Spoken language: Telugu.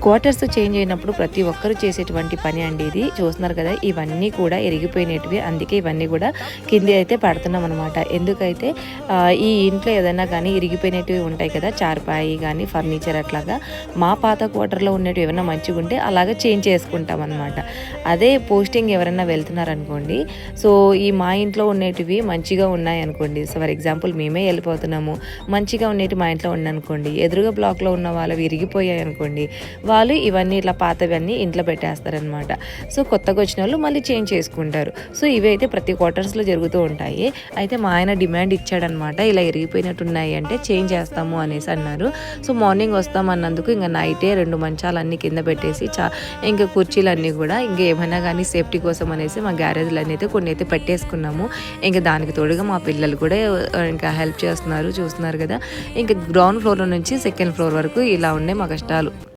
క్వార్టర్స్ చేంజ్ అయినప్పుడు ప్రతి ఒక్కరు చేసేటువంటి పని అండి ఇది. చూస్తున్నారు కదా, ఇవన్నీ కూడా ఇరిగిపోయినటివి. అందుకే ఇవన్నీ కూడా కింది అయితే పడుతున్నాం అనమాట. ఎందుకైతే ఈ ఇంట్లో ఏదైనా కానీ ఇరిగిపోయినటివి ఉంటాయి కదా, చార్పాయి కానీ ఫర్నిచర్ అట్లాగా. మా పాత క్వార్టర్లో ఉన్నవి ఏమైనా మంచిగా ఉంటే అలాగే చేంజ్ చేసుకుంటాం అనమాట. అదే పోస్టింగ్ ఎవరైనా వెళ్తున్నారనుకోండి, సో ఈ మా ఇంట్లో ఉండేటివి మంచిగా ఉన్నాయి అనుకోండి, సో ఫర్ ఎగ్జాంపుల్ మేమే వెళ్ళిపోతున్నాము, మంచిగా ఉండేవి మా ఇంట్లో ఉండనుకోండి, ఎదురుగా బ్లాక్లో ఉన్న వాళ్ళు విరిగిపోయాయి అనుకోండి, వాళ్ళు ఇవన్నీ ఇట్లా పాతవన్నీ ఇంట్లో పెట్టేస్తారనమాట. సో కొత్తగా వచ్చిన వాళ్ళు మళ్ళీ చేంజ్ చేసుకుంటారు. సో ఇవి అయితే ప్రతి క్వార్టర్స్లో జరుగుతూ ఉంటాయి. అయితే మా ఆయన డిమాండ్ ఇచ్చాడనమాట, ఇలా ఇరిగిపోయినట్టున్నాయి అంటే చేంజ్ చేస్తాము అనేసి అన్నారు. సో మార్నింగ్ వస్తామన్నందుకు ఇంకా నైటే 2 మంచాలన్నీ కింద పెట్టేసి ఇంకా కుర్చీలన్నీ కూడా ఇంకా ఏమైనా కానీ సేఫ్టీ కోసం అనేసి మా గ్యారేజ్లన్నీ అయితే కొన్ని అయితే పెట్టేసుకున్నాము. ఇంకా దానికి తోడుగా మా పిల్లలు కూడా ఇంకా హెల్ప్ చేస్తున్నారు, చూస్తున్నారు కదా. ఇంకా గ్రౌండ్ ఫ్లోర్ నుంచి సెకండ్ ఫ్లోర్ వరకు ఇలా ఉండే మా కష్టాలు.